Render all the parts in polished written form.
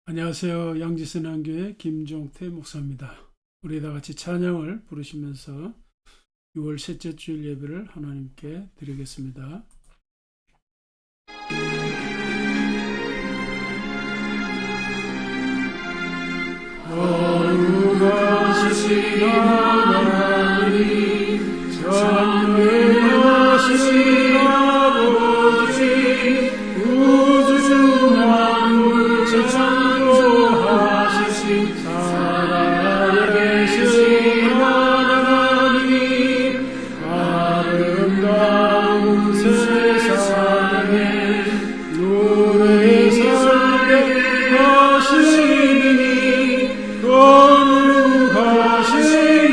안녕하세요. 양지선한교회 김종태 목사입니다. 우리 다 같이 찬양을 부르시면서 6월 셋째 주일 예배를 하나님께 드리겠습니다. 거룩하신 하나님, 전능하신 아버지, 우주 만물 창조하신 살아계신 하나님, 아름다운 세상에 노래 살게 하시니 거룩하신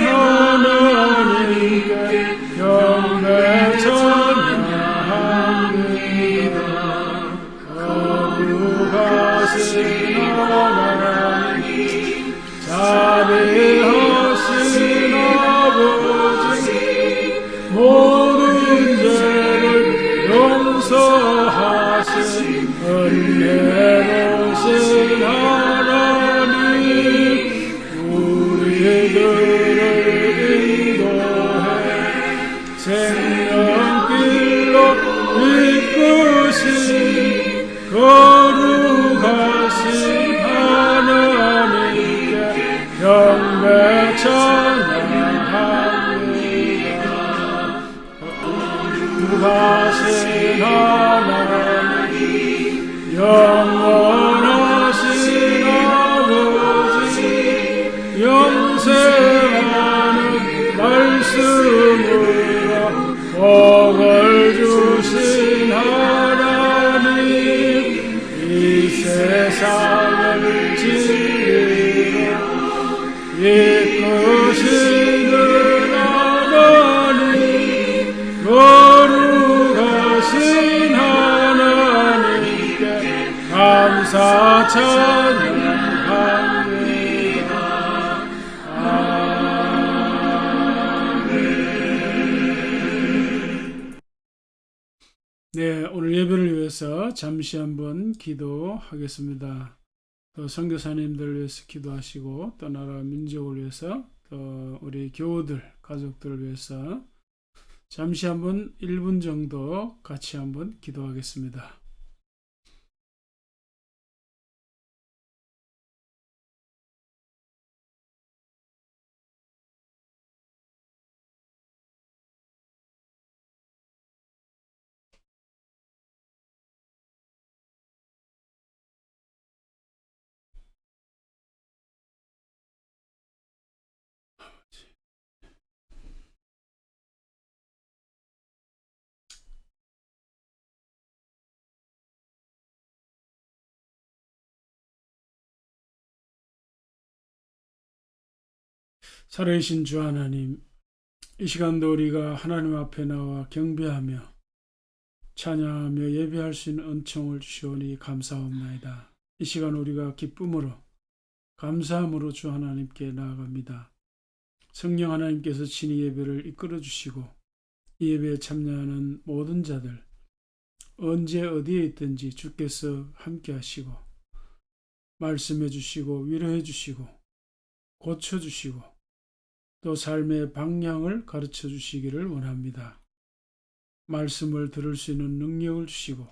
하나님께 경배 찬양합니다. 거룩하신 하나님, 자비하신 아버지, 모든 죄를 용서하신 은혜로우신 하나님, 우리들을 인도해 생명길로 이끄신 거룩하신 하나님께 경배 찬양합니다. 거룩하신 하나님, 영원하신 아버지, 영생하는 말씀으로 복을 주신 하나님, 이 세상을 진리로 이끄시는 하나님, 거룩하신 하나님께 감사 찬양합니다. 네, 오늘 예배를 위해서 잠시 한번 기도하겠습니다. 또 선교사님들을 위해서 기도하시고, 또 나라 민족을 위해서, 또 우리 교우들, 가족들을 위해서 잠시 한번 1분 정도 같이 한번 기도하겠습니다. 살아계신 주 하나님, 이 시간도 우리가 하나님 앞에 나와 경배하며 찬양하며 예배할 수 있는 은총을 주시오니 감사합니다. 이 시간 우리가 기쁨으로 감사함으로 주 하나님께 나아갑니다. 성령 하나님께서 친히 예배를 이끌어 주시고 이 예배에 참여하는 모든 자들 언제 어디에 있든지 주께서 함께 하시고 말씀해 주시고 위로해 주시고 고쳐 주시고 또 삶의 방향을 가르쳐 주시기를 원합니다. 말씀을 들을 수 있는 능력을 주시고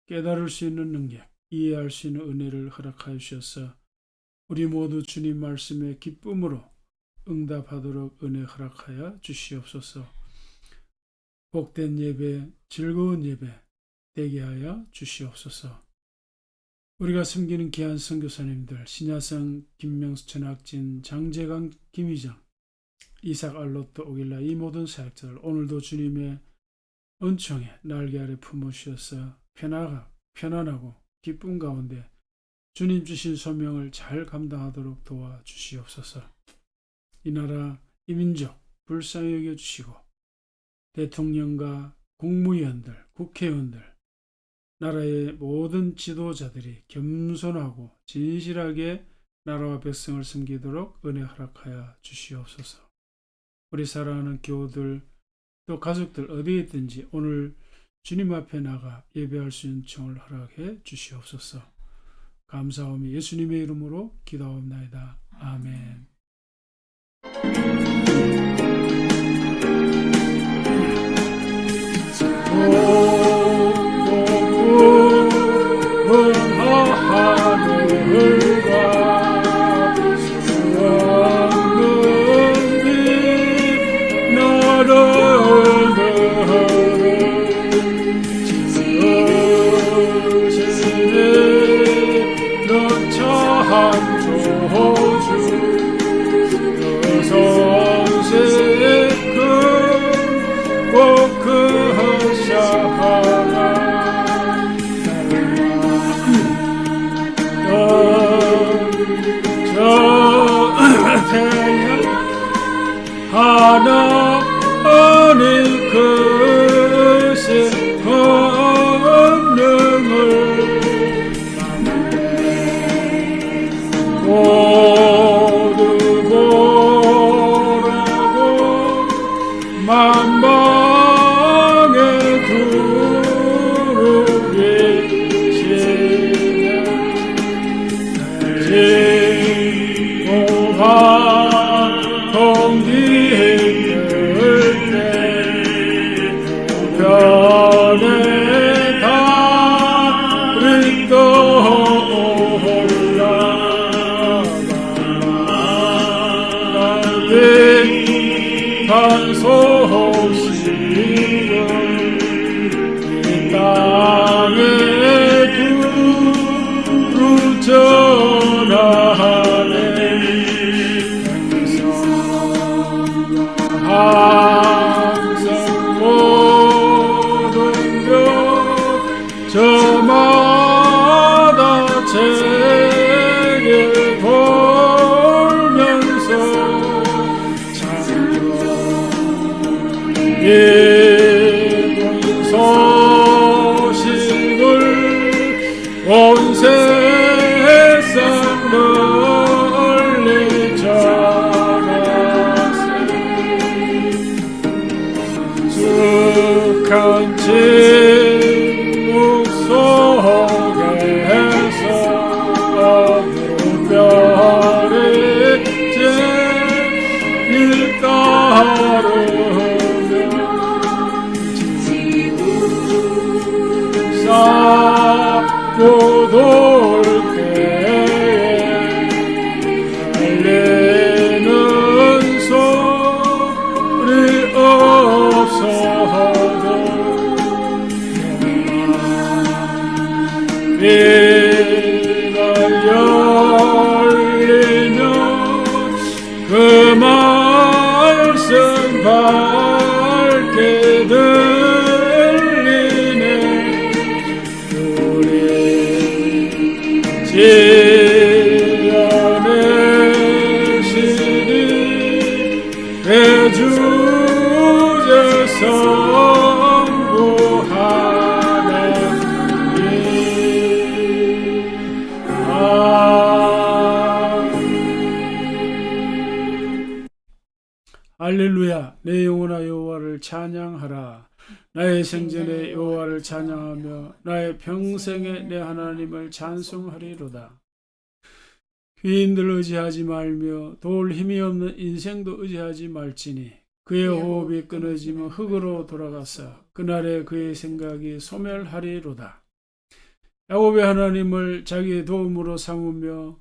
깨달을 수 있는 능력, 이해할 수 있는 은혜를 허락하여 주셔서 우리 모두 주님 말씀에 기쁨으로 응답하도록 은혜 허락하여 주시옵소서. 복된 예배, 즐거운 예배 되게 하여 주시옵소서. 우리가 섬기는 귀한 선교사님들, 신야성, 김명수, 전학진, 장재강, 김희정, 이삭, 알로또, 오길라 이 모든 사역자들 오늘도 주님의 은총에 날개 아래 품으셔서 편안하고 기쁨 가운데 주님 주신 소명을 잘 감당하도록 도와주시옵소서. 이 나라, 이 민족 불쌍히 여겨주시고 대통령과 국무위원들, 국회의원들, 나라의 모든 지도자들이 겸손하고 진실하게 나라와 백성을 섬기도록 은혜 허락하여 주시옵소서. 우리 사랑하는 교우들 또 가족들 어디에 있든지 오늘 주님 앞에 나가 예배할 수 있는 은총을 허락해 주시옵소서. 감사하며 예수님의 이름으로 기도하옵나이다. 아멘. 하나님 크신 권능을 모두 보라고 만방에 두루 계시는 지고한 변에 달이 떠올라 나의 소식을 이 땅에 두루 전하네. 항상 저마다 제게 돌면서 찬양 이쁜 소식을 온 세상 널리 전하세. 숙한 침묵 속에서 별이 제일 따르며 쌓고 돌 때에 달리는 소리 없어도 비가 열리면 그 말씀 밝게 들리네. 우리 지연의 신이 대주제 선고하네. 할렐루야. 내 영혼아 여호와를 찬양하라. 나의 생전에 여호와를 찬양하며 나의 평생에 내 하나님을 찬송하리로다. 귀인들 의지하지 말며 도울 힘이 없는 인생도 의지하지 말지니 그의 호흡이 끊어지면 흙으로 돌아가서 그날에 그의 생각이 소멸하리로다. 야곱의 하나님을 자기의 도움으로 삼으며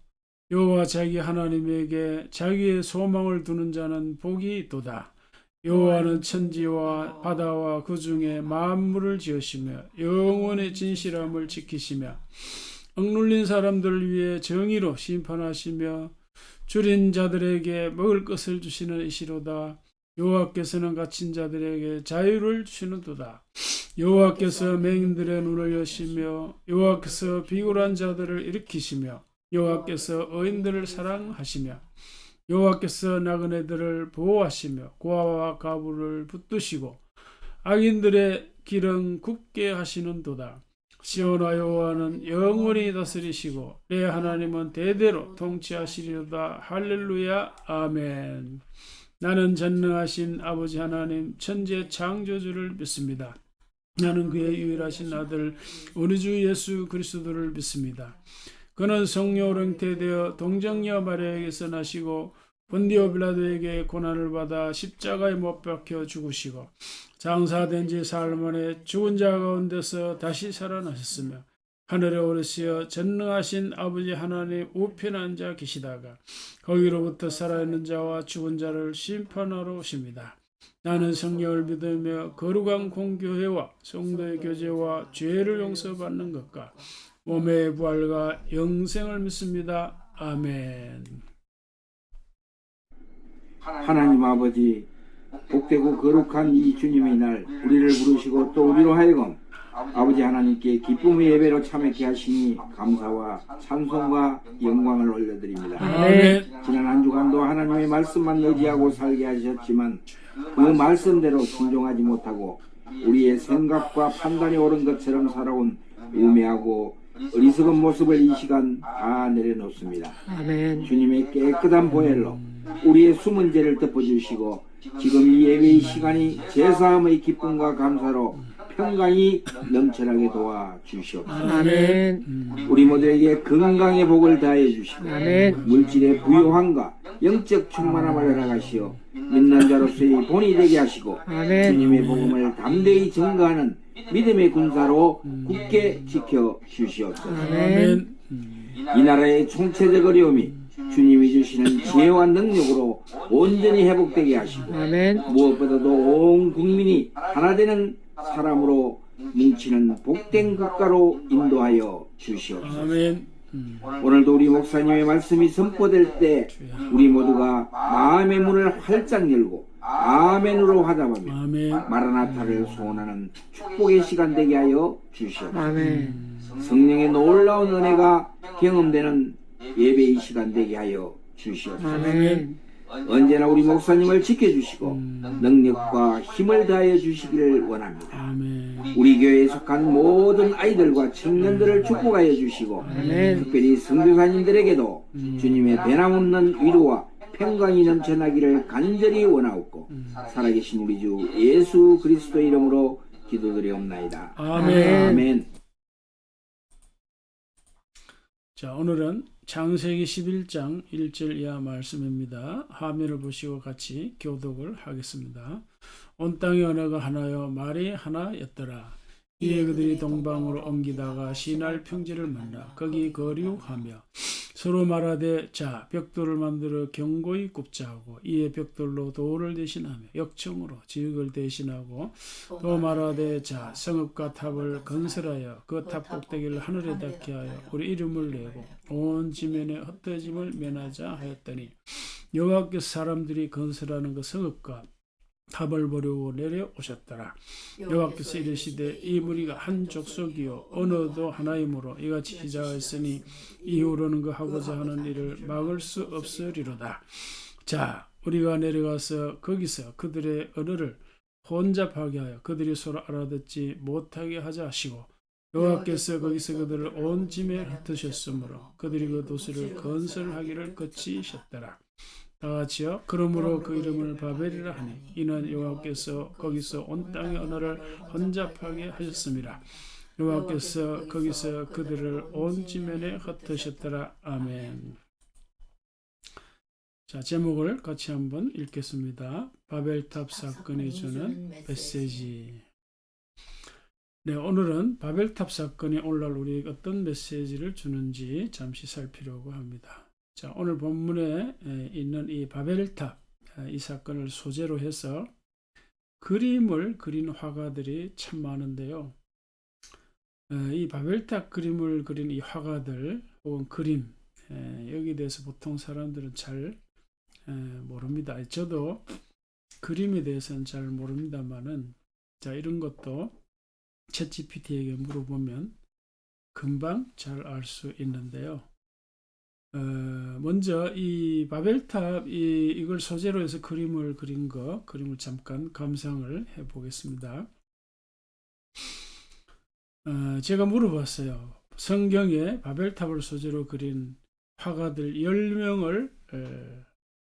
여호와 자기 하나님에게 자기의 소망을 두는 자는 복이 있도다. 여호와는 천지와 바다와 그 중에 만물을 지으시며 영원의 진실함을 지키시며 억눌린 사람들을 위해 정의로 심판하시며 줄인 자들에게 먹을 것을 주시는 이시로다. 여호와께서는 갇힌 자들에게 자유를 주시는도다. 여호와께서 맹인들의 눈을 여시며 여호와께서 비굴한 자들을 일으키시며 여호와께서 의인들을 사랑하시며 여호와께서 나그네들을 보호하시며 고아와 가부를 붙드시고 악인들의 길은 굽게 하시는도다. 시온아 여호와는 영원히 다스리시고 내 하나님은 대대로 통치하시리로다. 할렐루야. 아멘. 나는 전능하신 아버지 하나님 천지의 창조주를 믿습니다. 나는 그의 유일하신 아들 우리 주 예수 그리스도를 믿습니다. 그는 성령으로 잉태되어 동정녀 마리아에게서 나시고 본디오 빌라도에게 고난을 받아 십자가에 못 박혀 죽으시고 장사된 지 사흘 만에 죽은 자 가운데서 다시 살아나셨으며 하늘에 오르시어 전능하신 아버지 하나님 우편에 앉아 계시다가 거기로부터 살아있는 자와 죽은 자를 심판하러 오십니다. 나는 성령을 믿으며 거룩한 공교회와 성도의 교제와 죄를 용서받는 것과 몸의 부활과 영생을 믿습니다. 아멘. 하나님 아버지, 복되고 거룩한 이 주님의 날 우리를 부르시고 또 우리로 하여금 아버지 하나님께 기쁨의 예배로 참여케 하시니 감사와 찬송과 영광을 올려드립니다. 아멘. 지난 한 주간도 하나님의 말씀만 의지하고 살게 하셨지만 그 말씀대로 순종하지 못하고 우리의 생각과 판단이 옳은 것처럼 살아온 우매하고 어리석은 모습을 이 시간 다 내려놓습니다. 아멘. 주님의 깨끗한 보혈로 우리의 숨은 죄를 덮어주시고 지금 이 예배의 시간이 제사함의 기쁨과 감사로 평강이 넘쳐나게 도와주시옵소서. 아멘. 우리 모두에게 건강의 복을 다해 주시고 아멘. 물질의 부요함과 영적 충만함을 허락하시어 믿는 자로서의 본이 되게 하시고 아멘. 주님의 복음을 담대히 증거하는 믿음의 군사로 굳게 지켜주시옵소서. 아멘. 이 나라의 총체적 어려움이 주님이 주시는 지혜와 능력으로 온전히 회복되게 하시고 아멘. 무엇보다도 온 국민이 하나 되는 사람으로 뭉치는 복된 국가로 인도하여 주시옵소서. 아멘. 오늘도 우리 목사님의 말씀이 선포될 때 우리 모두가 마음의 문을 활짝 열고 아멘으로 화답하며 아멘. 마라나타를 소원하는 축복의 시간 되게 하여 주시옵소서. 아멘. 성령의 놀라운 은혜가 경험되는 예배의 시간 되게 하여 주시옵소서. 아멘. 언제나 우리 목사님을 지켜주시고 능력과 힘을 다하여 주시기를 원합니다. 아멘. 우리 교회에 속한 모든 아이들과 청년들을 축복하여 주시고 아멘. 특별히 선교사님들에게도 주님의 변함없는 위로와 평강이 넘쳐나기를 간절히 원하옵고 살아계신 우리 주 예수 그리스도의 이름으로 기도드리옵나이다. 아멘. 아멘. 자, 오늘은 창세기 11장 1절 이하 말씀입니다. 화면을 보시고 같이 교독을 하겠습니다. 온 땅의 언어가 하나요 말이 하나였더라. 이에 그들이 동방으로 옮기다가 시날 평지를 만나 거기 거류하며 서로 말하되 자 벽돌을 만들어 견고히 굽자 하고 이에 벽돌로 돌을 대신하며 역청으로 지흙을 대신하고 또 말하되 자 성읍과 탑을 건설하여 그 탑 꼭대기를 하늘에 닿게 하여 우리 이름을 내고 온 지면에 흩어짐을 면하자 하였더니 여호와께서 사람들이 건설하는 그 성읍과 탑을 보려고 내려오셨더라. 여호와께서 이르시되 이 무리가 한 족속이요 언어도 하나이므로 이같이 시작하였으니 이후로는 그 하고자 하는 일을 막을 수 없으리로다. 자 우리가 내려가서 거기서 그들의 언어를 혼잡하게 하여 그들이 서로 알아듣지 못하게 하자 하시고 여호와께서 거기서 그들을 온 짐에 흩으셨으므로 그들이 그 도시를 건설하기를 거치셨더라. 다같이요. 그러므로 그 이름을 바벨이라 하니 이는 여호와께서 거기서 온 땅의 언어를 혼잡하게 하셨습니다. 여호와께서 거기서 그들을 온 지면에 흩으셨더라. 아멘. 자, 제목을 같이 한번 읽겠습니다. 바벨탑 사건이 주는 메시지. 네, 오늘은 바벨탑 사건이 오늘날 우리에게 어떤 메시지를 주는지 잠시 살피려고 합니다. 자, 오늘 본문에 있는 이 바벨탑 이 사건을 소재로 해서 그림을 그린 화가들이 참 많은데요. 이 바벨탑 그림을 그린 이 화가들 혹은 그림 여기에 대해서 보통 사람들은 잘 모릅니다. 저도 그림에 대해서는 잘 모릅니다만은 자, 이런 것도 챗GPT에게 물어보면 금방 잘 알 수 있는데요. 먼저 이 바벨탑 이걸 소재로 해서 그림을 그린 그림을 잠깐 감상을 해 보겠습니다. 제가 물어봤어요. 성경에 바벨탑을 소재로 그린 화가들 10명을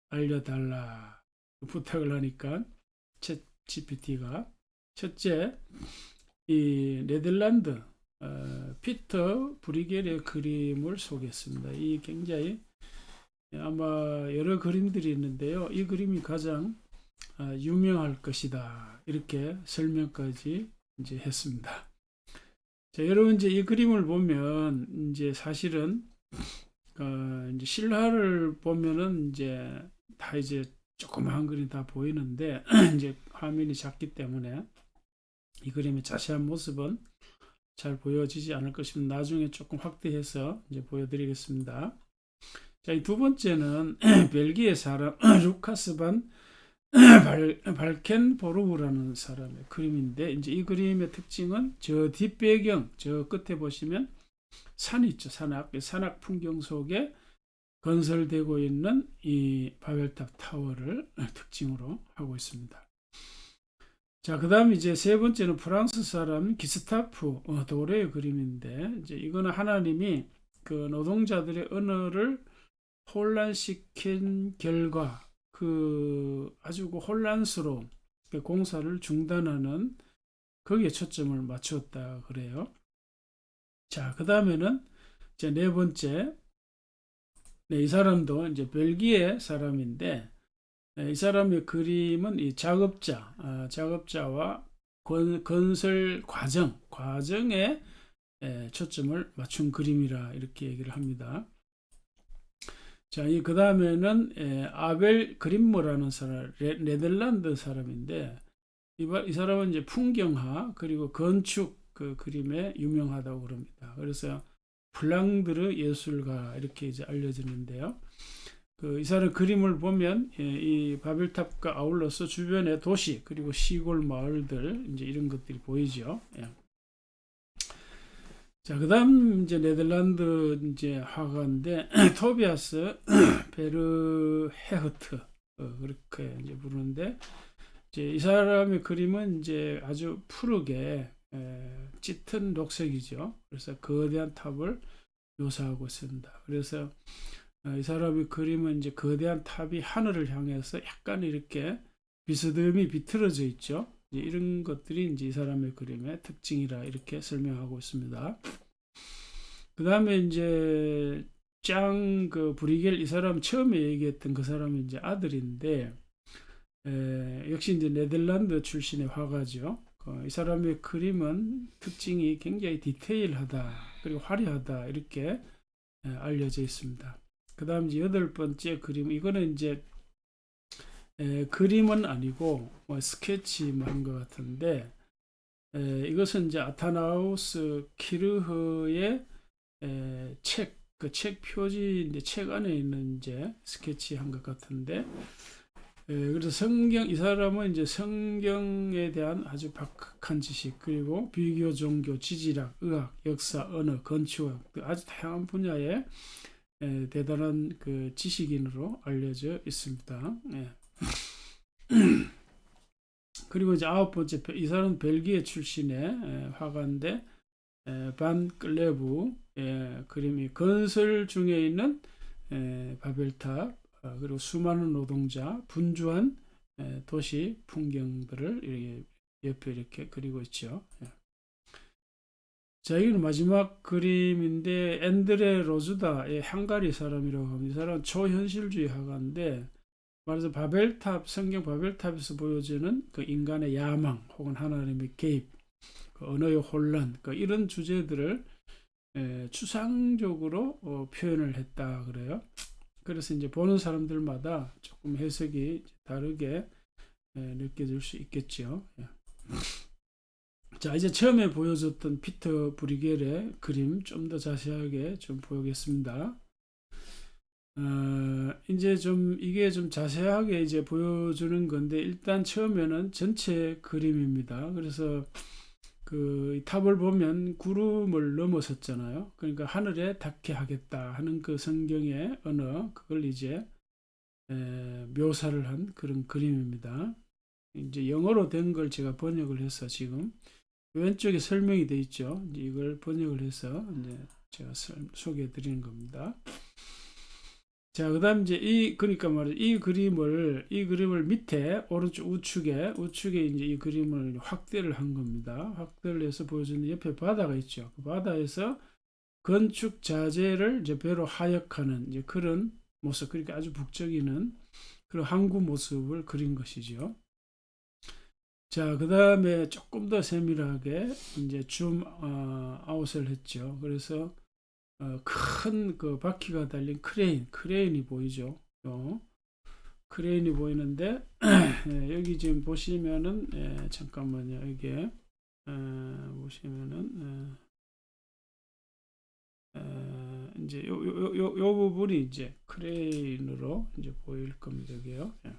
알려달라 부탁을 하니까 챗 GPT가 첫째, 이 네덜란드 피터 브리겔의 그림을 소개했습니다. 이 굉장히 아마 여러 그림들이 있는데요. 이 그림이 가장 유명할 것이다. 이렇게 설명까지 이제 했습니다. 자, 여러분 이제 이 그림을 보면 이제 사실은 이제 실화를 보면은 이제 다 이제 조그마한 그림 다 보이는데 이제 화면이 작기 때문에 이 그림의 자세한 모습은 잘 보여지지 않을 것입니다. 나중에 조금 확대해서 이제 보여드리겠습니다. 자, 이 두 번째는 벨기에 사람 루카스 반 발켄보르그라는 사람의 그림인데 이제 이 그림의 특징은 저 뒷배경 저 끝에 보시면 산이 있죠. 산악 풍경 속에 건설되고 있는 이 바벨탑 타워를 특징으로 하고 있습니다. 자, 그 다음 이제 세 번째는 프랑스 사람 기스타프 도레의 그림인데 이제 이거는 하나님이 그 노동자들의 언어를 혼란시킨 결과 그 아주 혼란스러운 공사를 중단하는 거기에 초점을 맞추었다 그래요. 자, 그 다음에는 이제 네 번째, 이 사람도 이제 벨기에 사람인데 이 사람의 그림은 이 작업자와 건설 과정에 초점을 맞춘 그림이라 이렇게 얘기를 합니다. 자, 그 다음에는 아벨 그린머라는 사람, 네덜란드 사람인데 이 사람은 이제 풍경화 그리고 건축 그 그림에 유명하다고 그럽니다. 그래서 플랑드르 예술가 이렇게 이제 알려지는데요. 이 사람 그림을 보면 이 바벨탑과 아울러서 주변의 도시 그리고 시골 마을들 이제 이런 것들이 보이죠. 자, 그다음 이제 네덜란드 이제 화가인데 토비아스 베르헤흐트 그렇게 이제 부르는데 이제 이 사람의 그림은 이제 아주 푸르게 짙은 녹색이죠. 그래서 거대한 탑을 묘사하고 있습니다. 그래서 이 사람의 그림은 이제 거대한 탑이 하늘을 향해서 약간 이렇게 비스듬히 비틀어져 있죠. 이제 이런 것들이 이제 이 사람의 그림의 특징이라 이렇게 설명하고 있습니다. 그 다음에 이제 그 브리겔 이 사람 처음에 얘기했던 그 사람이 이제 아들인데 역시 이제 네덜란드 출신의 화가죠. 이 사람의 그림은 특징이 굉장히 디테일하다 그리고 화려하다 이렇게 알려져 있습니다. 그 다음 이제 여덟 번째 그림 이거는 이제 그림은 아니고 스케치만 것 같은데 이것은 이제 아타나우스 키르흐의 책 표지 이제 책 안에 있는 이제 스케치한 것 같은데 그래서 이 사람은 이제 성경에 대한 아주 박학한 지식 그리고 비교 종교 지질학 의학 역사 언어 건축학 아주 다양한 분야의 대단한 그 지식인으로 알려져 있습니다. 그리고 이제 아홉 번째 이 사람은 벨기에 출신의 화가인데 반 클레브 그림이 건설 중에 있는 바벨탑 그리고 수많은 노동자 분주한 도시 풍경들을 옆에 이렇게 그리고 있죠. 자, 여기는 마지막 그림인데 앤드레 로즈다의 헝가리 사람이라고 합니다. 이 사람은 초현실주의 화가인데 말해서 성경 바벨탑에서 보여지는 그 인간의 야망 혹은 하나님의 개입, 그 언어의 혼란, 이런 주제들을 추상적으로 표현을 했다 그래요. 그래서 이제 보는 사람들마다 조금 해석이 다르게 느껴질 수 있겠죠. 예. 자, 이제 처음에 보여줬던 피터 브리겔의 그림 좀 더 자세하게 좀 보겠습니다. 이제 좀 이게 좀 자세하게 이제 보여주는 건데, 일단 처음에는 전체 그림입니다. 그래서 그 탑을 보면 구름을 넘어섰잖아요. 그러니까 하늘에 닿게 하겠다 하는 그 성경의 언어, 그걸 이제 묘사를 한 그런 그림입니다. 이제 영어로 된 걸 제가 번역을 해서 지금 왼쪽에 설명이 되어 있죠. 이제 이걸 번역을 해서 이제 제가 소개해 드리는 겁니다. 자, 그다음 이제 그러니까 말이죠. 이 그림을 밑에 오른쪽 우측에 이제 이 그림을 확대를 한 겁니다. 확대를 해서 보여주는 옆에 바다가 있죠. 그 바다에서 건축 자재를 이제 배로 하역하는 이제 그런 모습, 그러니까 아주 북적이는 그런 항구 모습을 그린 것이죠. 자, 그 다음에 조금 더 세밀하게 이제 줌 아웃을 했죠. 그래서 큰 그 바퀴가 달린 크레인이 보이죠. 크레인이 보이는데 여기 지금 보시면은 잠깐만요. 이게 보시면은 이제 요 부분이 이제 크레인으로 이제 보일 겁니다. 여기요. 예.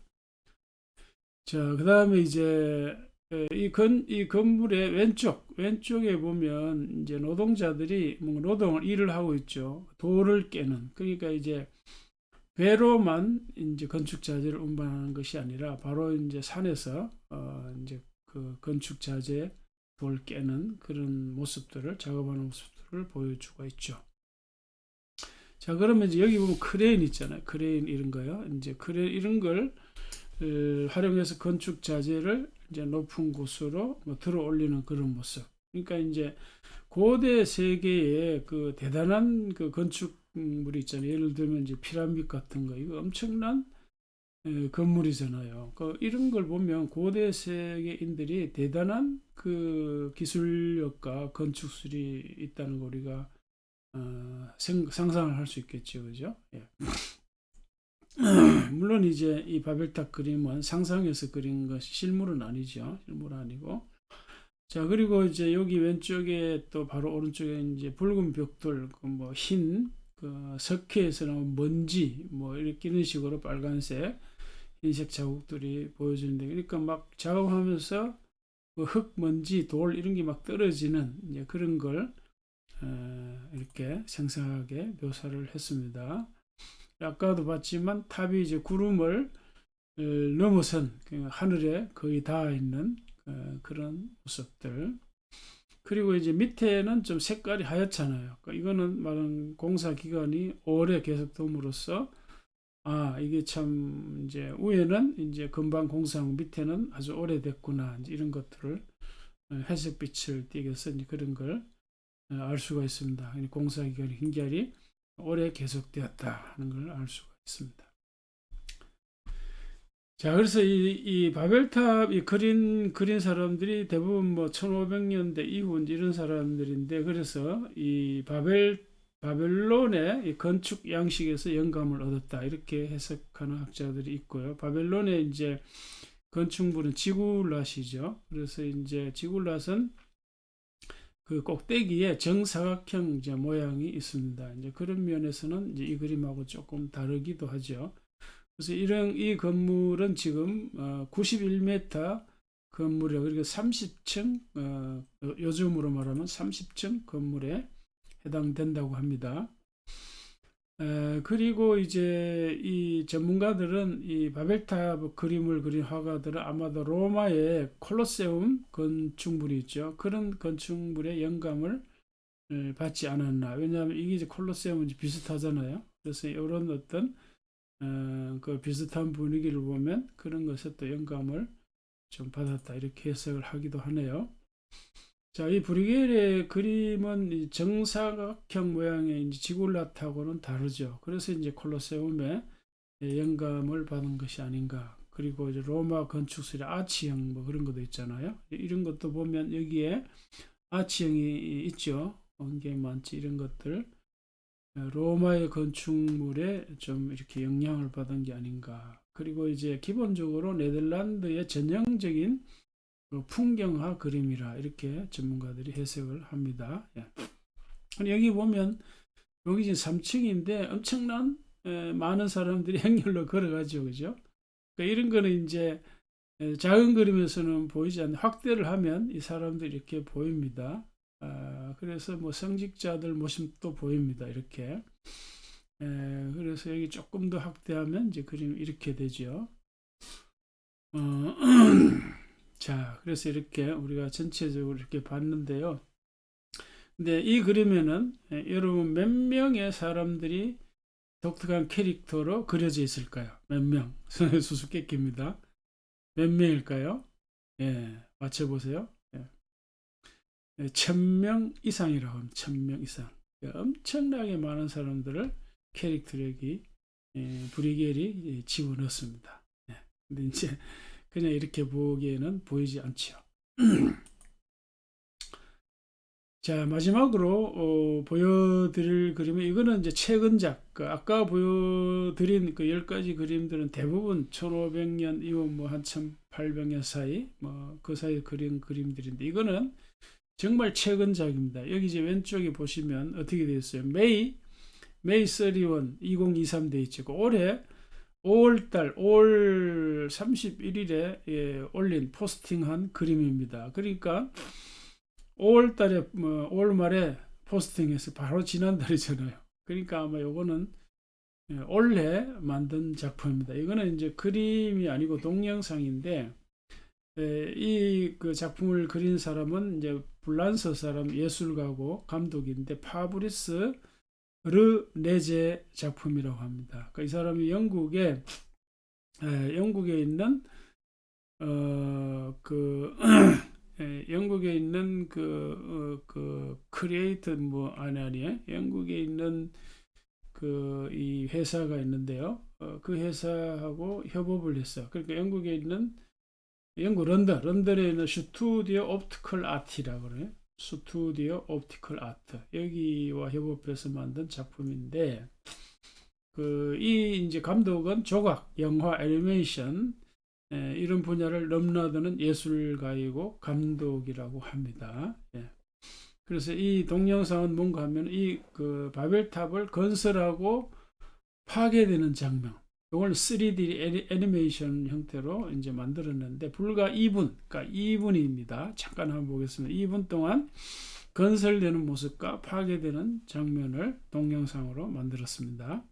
자, 그 다음에 이제 이 건물의 왼쪽에 보면 이제 노동자들이 뭔가 일을 하고 있죠. 돌을 깨는. 그러니까 이제 배로만 이제 건축 자재를 운반하는 것이 아니라 바로 이제 산에서 이제 그 건축 자재 돌 깨는 그런 작업하는 모습들을 보여주고 있죠. 자, 그러면 이제 여기 보면 크레인 있잖아요. 크레인 이런 거요. 이제 크레인 이런 걸 활용해서 건축 자재를 이제 높은 곳으로 들어 올리는 그런 모습. 그러니까 이제 고대 세계의 그 대단한 그 건축물이 있잖아요. 예를 들면 이제 피라미드 같은 거, 이거 엄청난 건물이잖아요. 이런 걸 보면 고대 세계인들이 대단한 그 기술력과 건축술이 있다는 거 우리가 상상을 할 수 있겠죠, 그죠? 예. 물론 이제 이 바벨탑 그림은 상상해서 그린 것이 실물은 아니죠. 실물은 아니고. 자, 그리고 이제 여기 왼쪽에 또 바로 오른쪽에 이제 붉은 벽돌, 뭐 흰, 그 석회에서 나온 먼지, 뭐 이렇게 이런 식으로 빨간색, 흰색 자국들이 보여지는데, 그러니까 막 작업하면서 그 흙, 먼지, 돌 이런 게 막 떨어지는 이제 그런 걸 이렇게 생생하게 묘사를 했습니다. 아까도 봤지만 탑이 이제 구름을 넘어선 하늘에 거의 닿아 있는 그런 모습들. 그리고 이제 밑에는 좀 색깔이 하얗잖아요. 이거는 말은 공사 기간이 오래 계속됨으로써 이게 참 이제 위에는 이제 금방 공사하고 밑에는 아주 오래됐구나, 이제 이런 것들을 햇색빛을 띠겨서 이제 그런 걸 알 수가 있습니다. 공사 기간이 굉장히 오래 계속되었다 하는 걸 알 수가 있습니다. 자, 그래서 이 바벨탑 그린 사람들이 대부분 뭐 1500년대 이후 이런 사람들인데, 그래서 이 바벨론의 이 건축 양식에서 영감을 얻었다 이렇게 해석하는 학자들이 있고요. 바벨론의 이제 건축물은 지굴랏이죠. 그래서 이제 지굴랏은 그 꼭대기에 정사각형 이제 모양이 있습니다. 이제 그런 면에서는 이제 이 그림하고 조금 다르기도 하죠. 그래서 이 건물은 지금 91m 건물이라, 그러니까 30층, 요즘으로 말하면 30층 건물에 해당된다고 합니다. 그리고 이제 이 전문가들은 이 바벨탑 그림을 그린 화가들은 아마도 로마의 콜로세움 건축물이 있죠. 그런 건축물의 영감을 받지 않았나. 왜냐하면 이게 이제 콜로세움은 비슷하잖아요. 그래서 이런 어떤 그 비슷한 분위기를 보면 그런 것에 또 영감을 좀 받았다 이렇게 해석을 하기도 하네요. 자, 이 브리겔의 그림은 이 정사각형 모양의 이제 지굴랏하고는 다르죠. 그래서 이제 콜로세움에 영감을 받은 것이 아닌가. 그리고 이제 로마 건축술의 아치형 뭐 그런 것도 있잖아요. 이런 것도 보면 여기에 아치형이 있죠. 굉장히 많지, 이런 것들. 로마의 건축물에 좀 이렇게 영향을 받은 게 아닌가. 그리고 이제 기본적으로 네덜란드의 전형적인 그 풍경화 그림이라 이렇게 전문가들이 해석을 합니다. 예. 여기 보면 여기 지금 3층인데 엄청난 많은 사람들이 행렬로 걸어가죠, 그죠? 그러니까 이런 거는 이제 작은 그림에서는 보이지 않는 확대를 하면 이 사람들이 이렇게 보입니다. 그래서 뭐 성직자들 모습도 보입니다. 이렇게. 그래서 여기 조금 더 확대하면 이제 그림이 이렇게 되죠. 자, 그래서 이렇게 우리가 전체적으로 이렇게 봤는데요. 근데 이 그림에는 여러분 몇 명의 사람들이 독특한 캐릭터로 그려져 있을까요? 몇 명? 수수께끼입니다. 몇 명일까요? 예, 맞춰보세요. 예. 1000명 이상이라고 합니다. 1000명 이상. 엄청나게 많은 사람들을 캐릭터력이 브리겔이 집어넣습니다. 예. 근데 이제 그냥 이렇게 보기에는 보이지 않죠. 자, 마지막으로 보여드릴 그림은 이거는 이제 최근작. 아까 보여드린 그 10가지 그림들은 대부분 1500년 이후 뭐 한 1800년 사이 뭐 그 사이에 그린 그림들인데 이거는 정말 최근작입니다. 여기 이제 왼쪽에 보시면 어떻게 되어 있어요? 메이 31, 2023 되어 있죠. 올해 5월달 5월 31일에 올린 포스팅한 그림입니다. 그러니까 5월 달에 5월 말에 포스팅해서 바로 지난달이잖아요. 그러니까 아마 요거는 올해 만든 작품입니다. 이거는 이제 그림이 아니고 동영상인데 이 그 작품을 그린 사람은 이제 불란서 사람 예술가고 감독인데 파브리스 르네제 작품이라고 합니다. 그러니까 이 사람이 영국에 있는 영국에 있는 그 크리에이터 영국에 있는 이 회사가 있는데요. 그 회사하고 협업을 했어요. 그러니까 영국에 있는 영국 런던에 있는 스튜디오 옵티컬 아트라고 그래요. 스튜디오 옵티컬 아트 여기와 협업해서 만든 작품인데 이 이제 감독은 조각, 영화, 애니메이션 이런 분야를 넘나드는 예술가이고 감독이라고 합니다. 예. 그래서 이 동영상은 뭔가 하면 이 그 바벨탑을 건설하고 파괴되는 장면, 이걸 3D 애니메이션 형태로 이제 만들었는데 불과 2분, 그러니까 2분입니다. 잠깐 한번 보겠습니다. 2분 동안 건설되는 모습과 파괴되는 장면을 동영상으로 만들었습니다.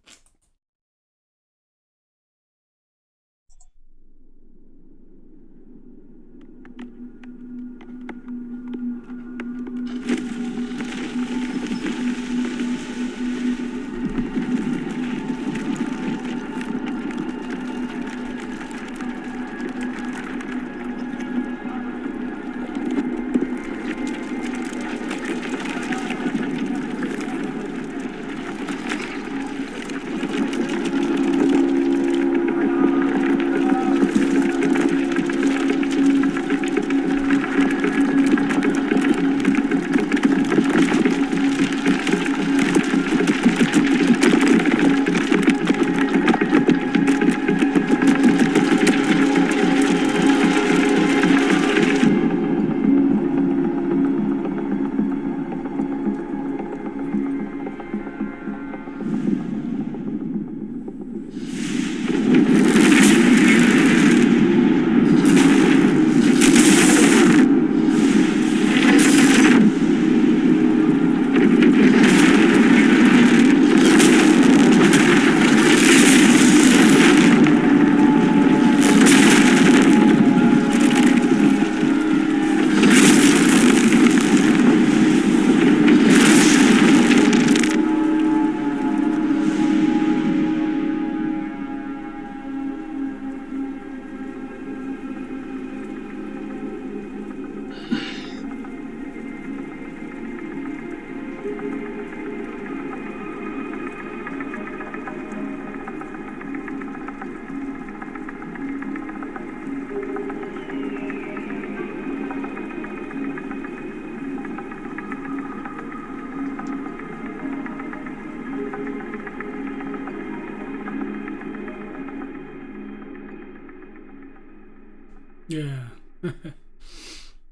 예.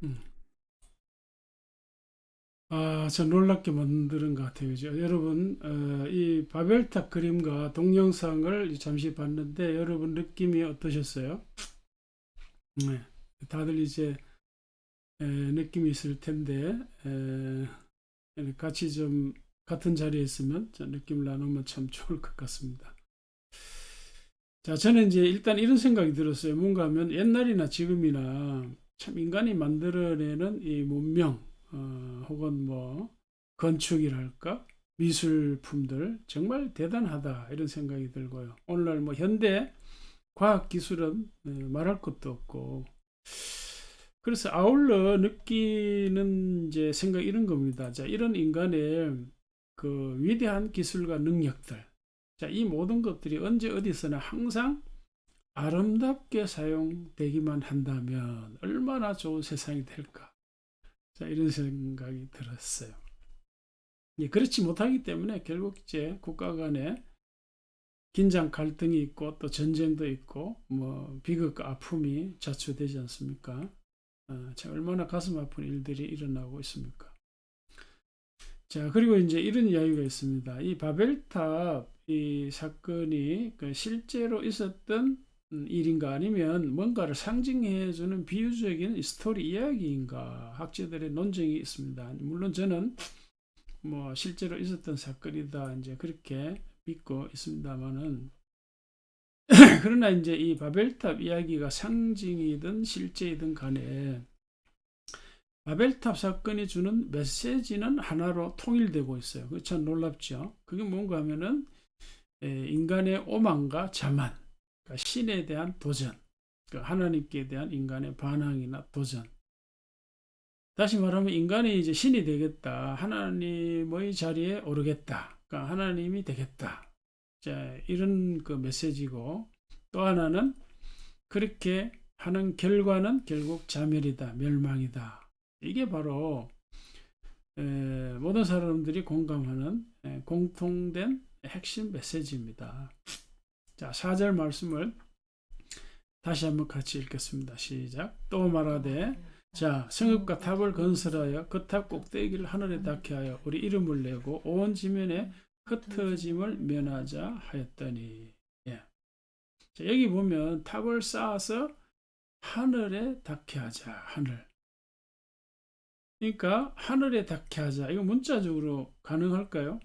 음. 전 놀랍게 만드는 것 같아요. 그죠? 여러분, 이 바벨탑 그림과 동영상을 잠시 봤는데, 여러분 느낌이 어떠셨어요? 네. 다들 이제 느낌이 있을 텐데, 같이 좀 같은 자리에 있으면 느낌을 나누면 참 좋을 것 같습니다. 자, 저는 이제 일단 이런 생각이 들었어요. 뭔가 하면 옛날이나 지금이나 참 인간이 만들어내는 이 문명, 혹은 뭐 건축이랄까 미술품들 정말 대단하다 이런 생각이 들고요. 오늘날 뭐 현대 과학 기술은 말할 것도 없고, 그래서 아울러 느끼는 이제 생각 이런 겁니다. 자, 이런 인간의 그 위대한 기술과 능력들, 자, 이 모든 것들이 언제 어디서나 항상 아름답게 사용되기만 한다면 얼마나 좋은 세상이 될까. 자, 이런 생각이 들었어요. 예, 그렇지 못하기 때문에 결국 이제 국가 간에 긴장 갈등이 있고 또 전쟁도 있고 뭐 비극과 아픔이 자초되지 않습니까? 참 얼마나 가슴 아픈 일들이 일어나고 있습니까? 자, 그리고 이제 이런 이야기가 있습니다. 이 바벨탑 이 사건이 그 실제로 있었던 일인가 아니면 뭔가를 상징해주는 비유적인 스토리 이야기인가 학자들의 논쟁이 있습니다. 물론 저는 뭐 실제로 있었던 사건이다 이제 그렇게 믿고 있습니다만은 그러나 이제 이 바벨탑 이야기가 상징이든 실제이든 간에 바벨탑 사건이 주는 메시지는 하나로 통일되고 있어요. 그게 참 놀랍죠. 그게 뭔가 하면은 인간의 오만과 자만, 그러니까 신에 대한 도전, 그러니까 하나님께 대한 인간의 반항이나 도전. 다시 말하면 인간이 이제 신이 되겠다, 하나님의 자리에 오르겠다, 그러니까 하나님이 되겠다. 자, 이런 그 메시지고, 또 하나는 그렇게 하는 결과는 결국 자멸이다, 멸망이다. 이게 바로 모든 사람들이 공감하는 공통된 핵심 메시지입니다. 자, 4절 말씀을 다시 한번 같이 읽겠습니다. 시작. 또 말하되 자, 성읍과 탑을 건설하여 그 탑 꼭대기를 하늘에 닿게 하여 우리 이름을 내고 온 지면에 흩어짐을 면하자 하였더니. 예. 자, 여기 보면 탑을 쌓아서 하늘에 닿게 하자. 하늘. 그러니까 하늘에 닿게 하자. 이거 문자적으로 가능할까요?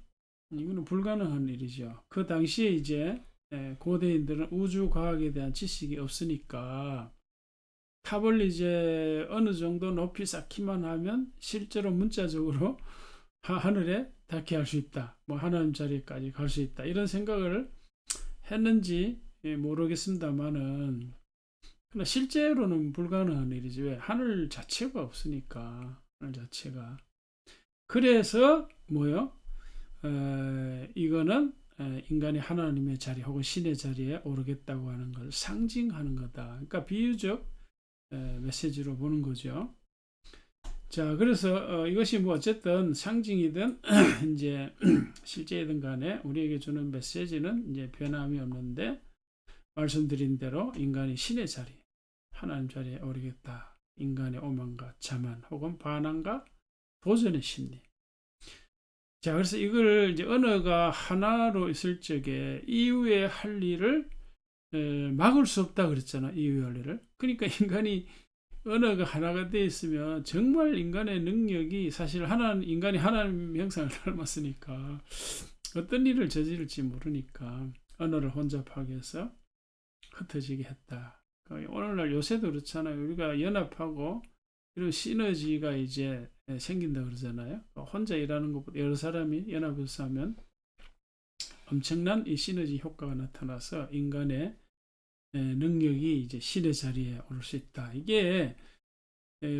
이거는 불가능한 일이죠. 그 당시에 이제 고대인들은 우주 과학에 대한 지식이 없으니까 탑을 이제 어느 정도 높이 쌓기만 하면 실제로 문자적으로 하늘에 닿게 할 수 있다. 뭐 하나님 자리까지 갈 수 있다. 이런 생각을 했는지 모르겠습니다만은 그러나 실제로는 불가능한 일이지. 왜? 하늘 자체가 없으니까. 하늘 자체가. 그래서 뭐요? 이거는 인간이 하나님의 자리 혹은 신의 자리에 오르겠다고 하는 걸 상징하는 거다. 그러니까 비유적 메시지로 보는 거죠. 자, 그래서 이것이 뭐 어쨌든 상징이든 이제 실제이든 간에 우리에게 주는 메시지는 이제 변함이 없는데 말씀드린 대로 인간이 신의 자리, 하나님 자리에 오르겠다. 인간의 오만과 자만 혹은 반항과 도전의 심리. 자, 그래서 이걸 이제 언어가 하나로 있을 적에 이후에 할 일을 막을 수 없다 그랬잖아. 이후에 할 일을. 그러니까 인간이 언어가 하나가 되어 있으면 정말 인간의 능력이 사실 인간이 하나님 형상을 닮았으니까 어떤 일을 저지를지 모르니까 언어를 혼잡하게 해서 흩어지게 했다. 오늘날 요새도 그렇잖아요. 우리가 연합하고 이런 시너지가 이제 생긴다 그러잖아요. 혼자 일하는 것보다 여러 사람이 연합해서 하면 엄청난 이 시너지 효과가 나타나서 인간의 능력이 이제 신의 자리에 오를 수 있다. 이게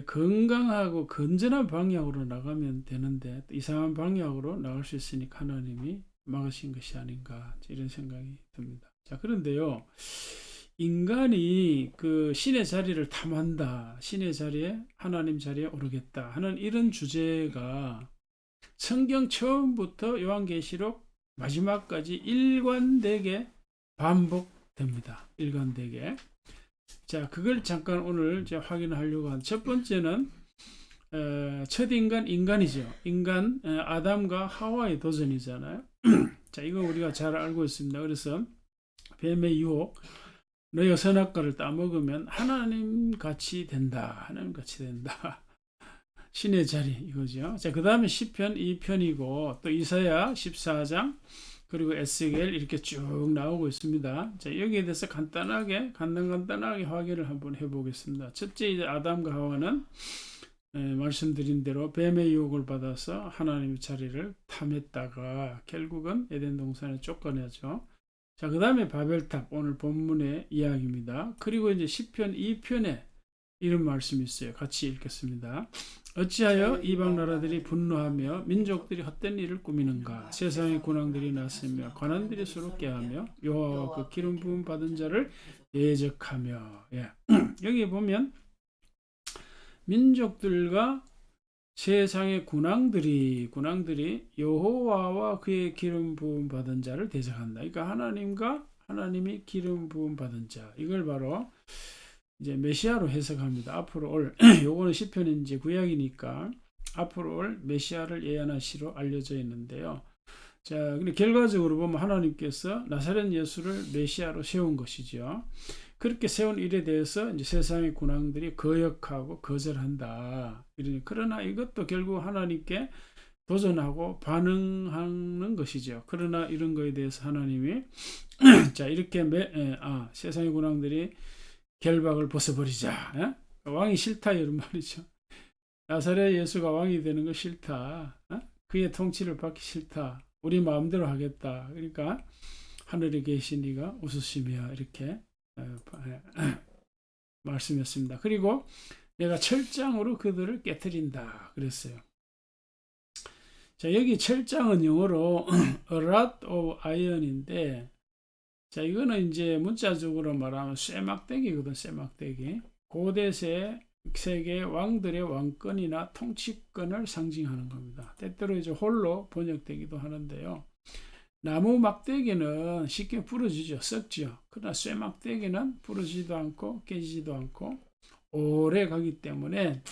건강하고 건전한 방향으로 나가면 되는데 이상한 방향으로 나갈 수 있으니까 하나님이 막으신 것이 아닌가 이런 생각이 듭니다. 자, 그런데요. 인간이 그 신의 자리를 탐한다. 신의 자리에 하나님 자리에 오르겠다 하는 이런 주제가 성경 처음부터 요한계시록 마지막까지 일관되게 반복됩니다. 일관되게. 자, 그걸 잠깐 오늘 이제 확인하려고 한 첫 번째는 첫 인간이죠. 아담과 하와의 도전이잖아요. 자, 이거 우리가 잘 알고 있습니다. 그래서 뱀의 유혹, 너희가 선악과를 따먹으면 하나님 같이 된다. 하나님 같이 된다. 신의 자리 이거죠. 자, 그 다음에 시편 2편이고 또 이사야 14장 그리고 에스겔 이렇게 쭉 나오고 있습니다. 자, 여기에 대해서 간단하게 확인을 한번 해보겠습니다. 첫째, 이제 아담과 하와는 말씀드린 대로 뱀의 유혹을 받아서 하나님의 자리를 탐했다가 결국은 에덴 동산에 쫓겨나죠. 자, 그 다음에 바벨탑, 오늘 본문의 이야기입니다. 그리고 이제 시편 2편에 이런 말씀이 있어요. 같이 읽겠습니다. 어찌하여 이방 나라들이 분노하며 민족들이 헛된 일을 꾸미는가? 세상의 군왕들이 났으며 관원들이 서로 깨하며 여호와와 그 기름 부음 받은 자를 대적하며. 예. 여기 보면 민족들과 세상의 군왕들이 여호와와 그의 기름 부음 받은 자를 대적한다. 그러니까 하나님과 하나님이 기름 부음 받은 자, 이걸 바로 이제 메시아로 해석합니다. 앞으로 올 요거는 시편인지 구약이니까 앞으로 올 메시아를 예언하시로 알려져 있는데요. 자, 근데 결과적으로 보면 하나님께서 나사렛 예수를 메시아로 세운 것이죠. 그렇게 세운 일에 대해서 이제 세상의 군왕들이 거역하고 거절한다. 그러나 이것도 결국 하나님께 도전하고 반응하는 것이죠. 그러나 이런 거에 대해서 하나님이 자, 이렇게 세상의 군왕들이 결박을 벗어버리자. 예? 왕이 싫다 이런 말이죠. 나사렛 예수가 왕이 되는 거 싫다. 그의 통치를 받기 싫다. 우리 마음대로 하겠다. 그러니까 하늘에 계신 이가 웃으시며 이렇게 말씀했습니다. 그리고 내가 철장으로 그들을 깨뜨린다 그랬어요. 자, 여기 철장은 영어로 a rod of iron인데, 자, 이거는 이제 문자적으로 말하면 쇠막대기거든. 쇠막대기. 고대 세계 왕들의 왕권이나 통치권을 상징하는 겁니다. 때때로 이제 홀로 번역되기도 하는데요. 나무 막대기는 쉽게 부러지죠. 썩죠. 그러나 쇠막대기는 부러지지도 않고 깨지지도 않고 오래 가기 때문에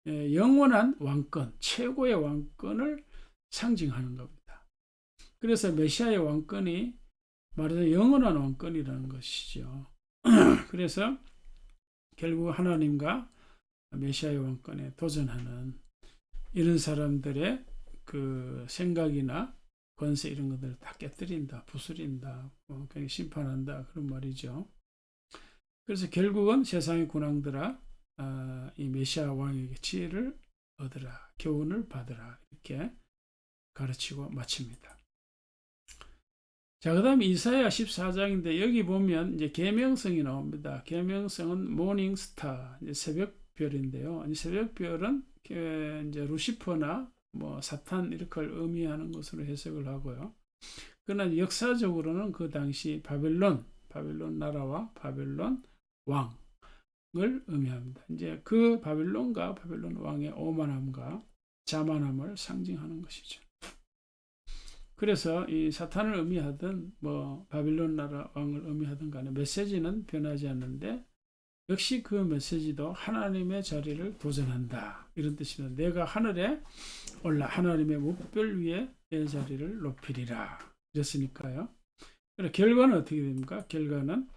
영원한 왕권, 최고의 왕권을 상징하는 겁니다. 그래서 메시아의 왕권이 말하자면 영원한 왕권이라는 것이죠. 그래서 결국 하나님과 메시아의 왕권에 도전하는 이런 사람들의 그 생각이나 권세 이런 것들을 다 깨뜨린다, 부수린다, 심판한다 그런 말이죠. 그래서 결국은 세상의 군왕들아 이 메시아 왕에게 지혜를 얻으라, 교훈을 받으라 이렇게 가르치고 마칩니다. 자, 그 다음에 이사야 14장인데 여기 보면 이제 계명성이 나옵니다. 계명성은 모닝스타, 이제 새벽별인데요. 새벽별은 이제 루시퍼나 뭐 사탄 이렇게 의미하는 것으로 해석을 하고요. 그러나 역사적으로는 그 당시 바벨론 나라와 바벨론 왕을 의미합니다. 이제 그 바벨론과 바벨론 왕의 오만함과 자만함을 상징하는 것이죠. 그래서 이 사탄을 의미하든 뭐 바빌론 나라 왕을 의미하든 간에 메시지는 변하지 않는데 역시 그 메시지도 하나님의 자리를 도전한다 이런 뜻입니다. 내가 하늘에 올라 하나님의 묵별 위에 내 자리를 높이리라 이랬으니까요. 그래서 결과는 어떻게 됩니까? 결과는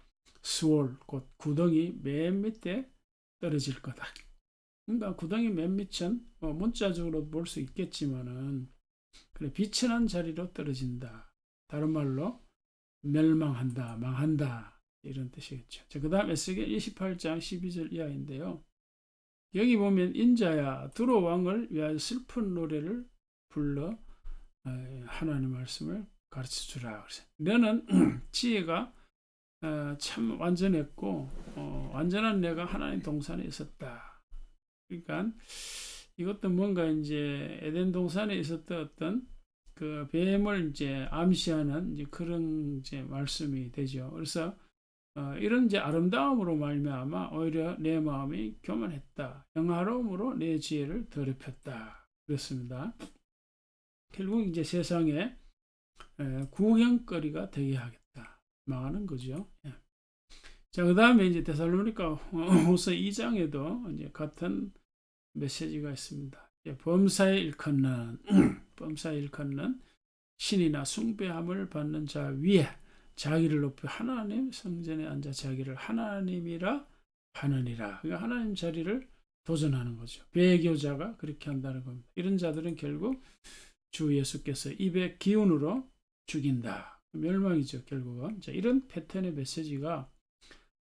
스월 곧 구덩이 맨 밑에 떨어질 거다. 그러니까 구덩이 맨 밑은 문자적으로 볼 수 있겠지만은 그래, 비천한 자리로 떨어진다. 다른 말로 멸망한다, 망한다 이런 뜻이겠죠. 자, 그 다음 에스겔 28장 12절 이하인데요. 여기 보면 인자야 두로 왕을 위하여 슬픈 노래를 불러 하나님의 말씀을 가르쳐주라. 너는 지혜가 참 완전했고 완전한 내가 하나님 동산에 있었다. 그러니까 이것도 뭔가 이제 에덴 동산에 있었던 어떤 그 뱀을 이제 암시하는 이제 그런 이제 말씀이 되죠. 그래서 이런 이제 아름다움으로 말미암아 오히려 내 마음이 교만했다. 영화로움으로 내 지혜를 더럽혔다. 그렇습니다. 결국 이제 세상에 구경거리가 되게 하겠다. 망하는 거죠. 자, 그 다음에 이제 데살로니가 후서 2장에도 이제 같은 메시지가 있습니다. 범사에 일컫는 범사에 일컫는 신이나 숭배함을 받는 자 위에 자기를 높여 하나님 성전에 앉아 자기를 하나님이라 하느니라. 그러니까 하나님 자리를 도전하는 거죠. 배교자가 그렇게 한다는 겁니다. 이런 자들은 결국 주 예수께서 입의 기운으로 죽인다. 멸망이죠, 결국은. 자, 이런 패턴의 메시지가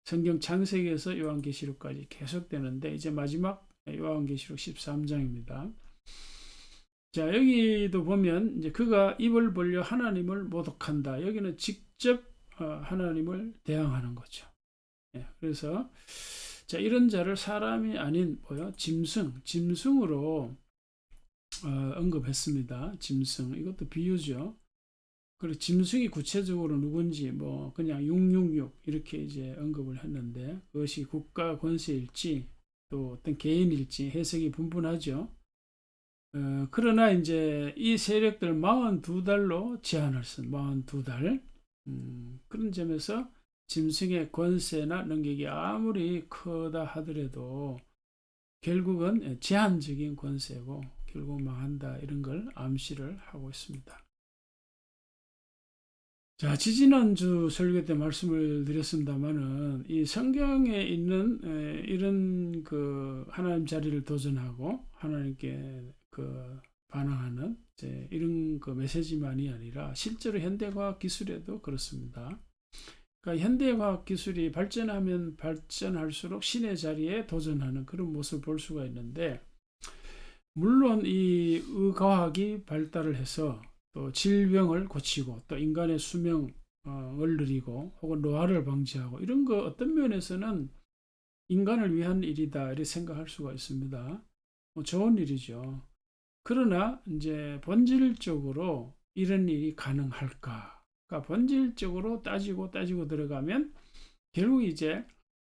성경 창세기에서 요한계시록까지 계속되는데 이제 마지막 요한계시록 13장입니다. 자, 여기도 보면 이제 그가 입을 벌려 하나님을 모독한다. 여기는 직접 하나님을 대항하는 거죠. 예, 그래서 자, 이런 자를 사람이 아닌 짐승으로 언급했습니다. 짐승, 이것도 비유죠. 그리고 짐승이 구체적으로 누군지 뭐 그냥 666 이렇게 이제 언급을 했는데 그것이 국가 권세일지 또 어떤 개인일지 해석이 분분하죠. 그러나 이제 이 세력들 42달로 제한을 쓴 42달 그런 점에서 짐승의 권세나 능력이 아무리 크다 하더라도 결국은 제한적인 권세고 결국 망한다 이런 걸 암시를 하고 있습니다. 자, 지지난주 설교 때 말씀을 드렸습니다만은 이 성경에 있는 이런 그 하나님 자리를 도전하고 하나님께 그 반항하는 이런 그 메시지만이 아니라 실제로 현대과학 기술에도 그렇습니다. 그러니까 현대과학 기술이 발전하면 발전할수록 신의 자리에 도전하는 그런 모습을 볼 수가 있는데 물론 이 의과학이 발달을 해서 또 질병을 고치고 또 인간의 수명을 늘리고 혹은 노화를 방지하고 이런 거 어떤 면에서는 인간을 위한 일이다 이렇게 생각할 수가 있습니다. 좋은 일이죠. 그러나 이제 본질적으로 이런 일이 가능할까? 그러니까 본질적으로 따지고 들어가면 결국 이제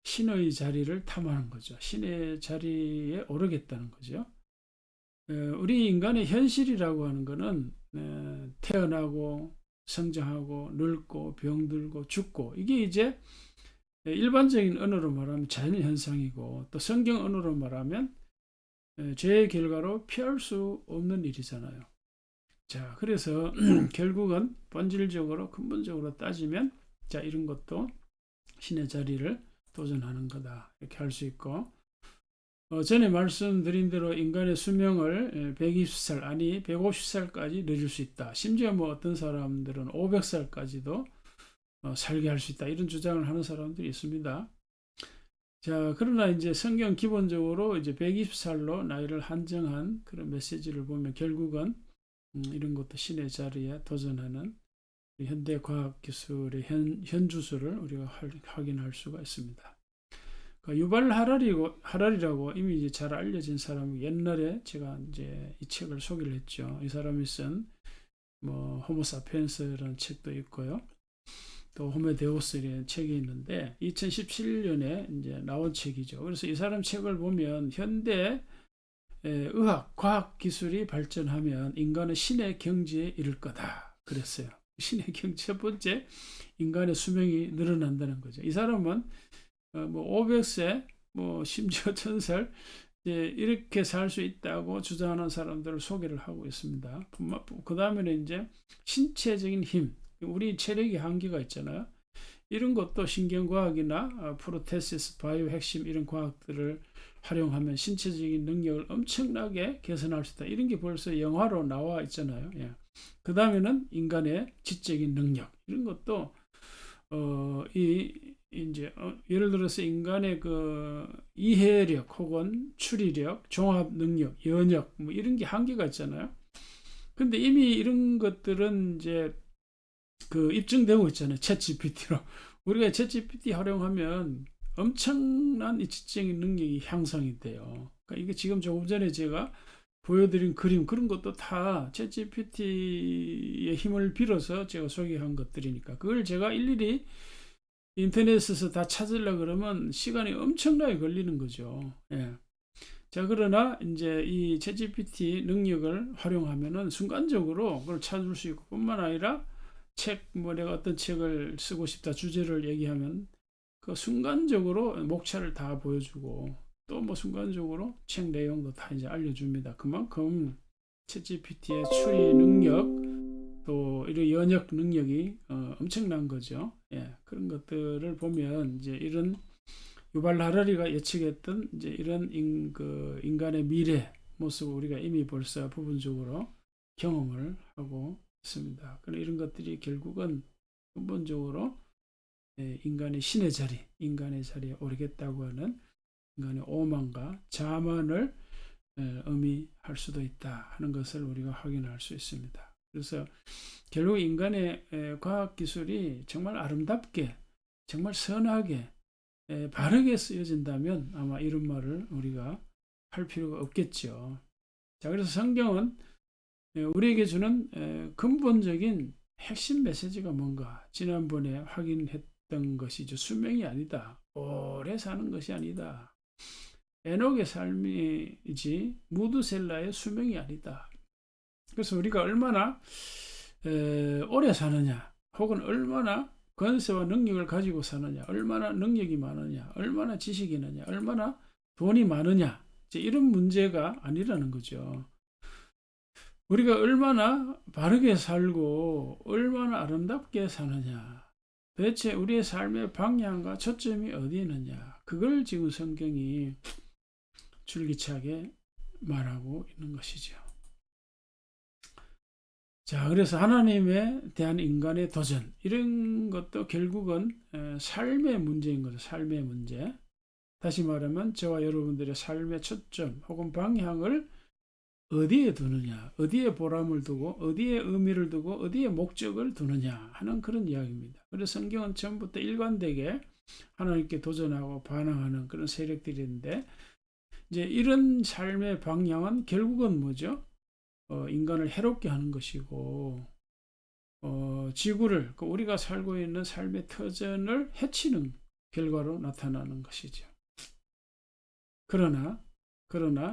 신의 자리를 탐하는 거죠. 신의 자리에 오르겠다는 거죠. 우리 인간의 현실이라고 하는 것은 태어나고 성장하고 늙고 병들고 죽고 이게 이제 일반적인 언어로 말하면 자연현상이고 또 성경 언어로 말하면 죄의 결과로 피할 수 없는 일이잖아요. 자, 그래서 결국은 본질적으로 근본적으로 따지면 자, 이런 것도 신의 자리를 도전하는 거다 이렇게 할 수 있고 전에 말씀드린 대로 인간의 수명을 120살 아니 150살까지 늘릴 수 있다. 심지어 뭐 어떤 사람들은 500살까지도 살게 할 수 있다. 이런 주장을 하는 사람들이 있습니다. 자, 그러나 이제 성경 기본적으로 이제 120살로 나이를 한정한 그런 메시지를 보면 결국은 이런 것도 신의 자리에 도전하는 현대 과학 기술의 현주소를 우리가 확인할 수가 있습니다. 유발 하랄이라고 이미 이제 잘 알려진 사람이 옛날에 제가 이제 이 책을 소개를 했죠. 이 사람이 쓴 뭐 호모사피엔스라는 책도 있고요. 또 호모데우스라는 책이 있는데 2017년에 이제 나온 책이죠. 그래서 이 사람 책을 보면 현대 의학, 과학 기술이 발전하면 인간은 신의 경지에 이를 거다. 그랬어요. 신의 경지 첫 번째 인간의 수명이 늘어난다는 거죠. 이 사람은 뭐 500세, 뭐 심지어 1000살 이렇게 살 수 있다고 주장하는 사람들을 소개를 하고 있습니다. 그 다음에는 이제 신체적인 힘, 우리 체력이 한계가 있잖아요. 이런 것도 신경과학이나 프로테시스, 바이오 핵심 이런 과학들을 활용하면 신체적인 능력을 엄청나게 개선할 수 있다. 이런 게 벌써 영화로 나와 있잖아요. 예. 그 다음에는 인간의 지적인 능력 이런 것도 이제 예를 들어서 인간의 그 이해력 혹은 추리력, 종합 능력, 연역 뭐 이런 게 한계가 있잖아요. 근데 이미 이런 것들은 이제 그 입증되고 있잖아요. 챗GPT로 우리가 챗GPT 활용하면 엄청난 이 지적인 능력이 향상이 돼요. 그러니까 이게 지금 조금 전에 제가 보여드린 그림 그런 것도 다 챗GPT의 힘을 빌어서 제가 소개한 것들이니까 그걸 제가 일일이 인터넷에서 다 찾으려고 그러면 시간이 엄청나게 걸리는 거죠. 예. 자, 그러나 이제 이 챗GPT 능력을 활용하면은 순간적으로 그걸 찾을 수 있고 뿐만 아니라 내가 어떤 책을 쓰고 싶다 주제를 얘기하면 그 순간적으로 목차를 다 보여주고 또 뭐 순간적으로 책 내용도 다 이제 알려줍니다. 그만큼 챗GPT의 추리 능력 또 이런 연역 능력이 엄청난 거죠. 예, 그런 것들을 보면 이제 이런 유발 하라리가 예측했던 이제 이런 인간의 미래 모습을 우리가 이미 벌써 부분적으로 경험을 하고 있습니다. 그런 이런 것들이 결국은 근본적으로 인간의 신의 자리, 인간의 자리에 오르겠다고 하는 인간의 오만과 자만을 의미할 수도 있다 하는 것을 우리가 확인할 수 있습니다. 그래서 결국 인간의 과학기술이 정말 아름답게, 정말 선하게, 바르게 쓰여진다면 아마 이런 말을 우리가 할 필요가 없겠죠. 자, 그래서 성경은 우리에게 주는 근본적인 핵심 메시지가 뭔가 지난번에 확인했던 것이죠. 수명이 아니다. 오래 사는 것이 아니다. 에녹의 삶이지 무드셀라의 수명이 아니다. 그래서 우리가 얼마나 오래 사느냐 혹은 얼마나 권세와 능력을 가지고 사느냐, 얼마나 능력이 많으냐, 얼마나 지식이 있느냐, 얼마나 돈이 많으냐, 이제 이런 문제가 아니라는 거죠. 우리가 얼마나 바르게 살고 얼마나 아름답게 사느냐, 도대체 우리의 삶의 방향과 초점이 어디 있느냐, 그걸 지금 성경이 줄기차게 말하고 있는 것이죠. 자, 그래서 하나님에 대한 인간의 도전, 이런 것도 결국은 삶의 문제인 거죠. 삶의 문제. 다시 말하면 저와 여러분들의 삶의 초점 혹은 방향을 어디에 두느냐, 어디에 보람을 두고, 어디에 의미를 두고, 어디에 목적을 두느냐 하는 그런 이야기입니다. 그래서 성경은 처음부터 일관되게 하나님께 도전하고 반항하는 그런 세력들이 있는데, 이제 이런 삶의 방향은 결국은 뭐죠? 인간을 해롭게 하는 것이고, 지구를, 우리가 살고 있는 삶의 터전을 해치는 결과로 나타나는 것이죠. 그러나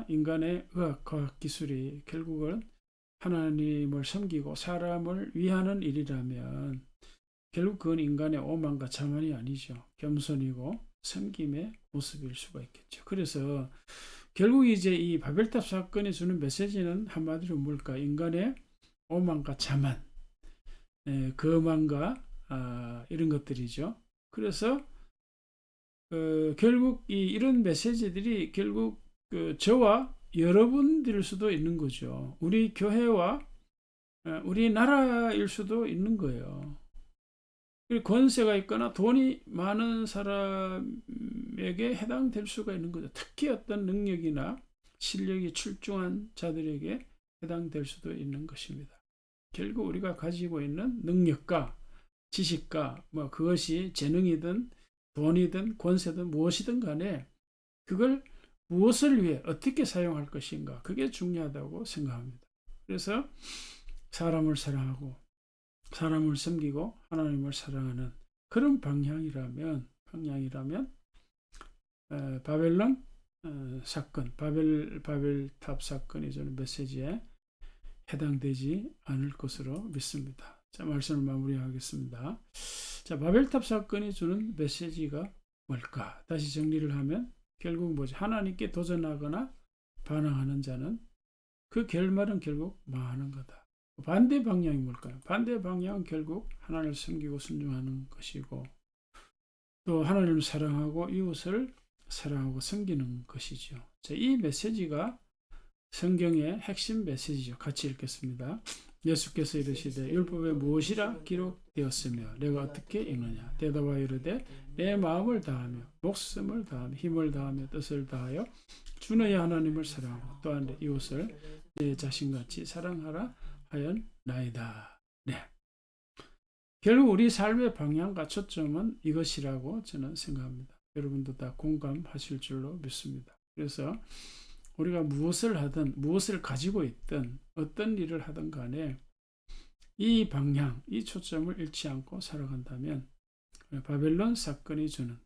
인간의 의학, 과학 기술이 결국은 하나님을 섬기고 사람을 위하는 일이라면 결국 그건 인간의 오만과 자만이 아니죠. 겸손이고 섬김의 모습일 수가 있겠죠. 그래서 결국 이제 이 바벨탑 사건이 주는 메시지는 한마디로 뭘까? 인간의 오만과 자만, 거만과 이런 것들이죠. 그래서 결국 이런 메시지들이 결국 저와 여러분들일 수도 있는 거죠. 우리 교회와 우리 나라일 수도 있는 거예요. 권세가 있거나 돈이 많은 사람에게 해당될 수가 있는 거죠. 특히 어떤 능력이나 실력이 출중한 자들에게 해당될 수도 있는 것입니다. 결국 우리가 가지고 있는 능력과 지식과 그것이 재능이든 돈이든 권세든 무엇이든 간에 그걸 무엇을 위해 어떻게 사용할 것인가, 그게 중요하다고 생각합니다. 그래서 사람을 사랑하고 사람을 섬기고 하나님을 사랑하는 그런 방향이라면 바벨론 사건, 바벨탑 사건이 저는 메시지에 해당되지 않을 것으로 믿습니다. 자, 말씀을 마무리하겠습니다. 자, 바벨탑 사건이 주는 메시지가 뭘까? 다시 정리를 하면 결국 뭐지? 하나님께 도전하거나 반항하는 자는 그 결말은 결국 망하는 거다. 반대 방향이 뭘까요? 반대 방향은 결국 하나님을 섬기고 순종하는 것이고, 또 하나님을 사랑하고 이웃을 사랑하고 섬기는 것이죠. 자, 이 메시지가 성경의 핵심 메시지죠. 같이 읽겠습니다. 예수께서 이르시되 율법에 무엇이라 기록되었으며 내가 어떻게 읽느냐? 대답하여 이르되 내 마음을 다하며 목숨을 다하며 힘을 다하며 뜻을 다하여 주 너의 하나님을 사랑하고 또한 내 이웃을 내 자신같이 사랑하라 하였나이다. 네. 결국 우리 삶의 방향과 초점은 이것이라고 저는 생각합니다. 여러분도 다 공감하실 줄로 믿습니다. 그래서 우리가 무엇을 하든 무엇을 가지고 있든 어떤 일을 하든 간에 이 방향, 이 초점을 잃지 않고 살아간다면 바벨론 사건이 주는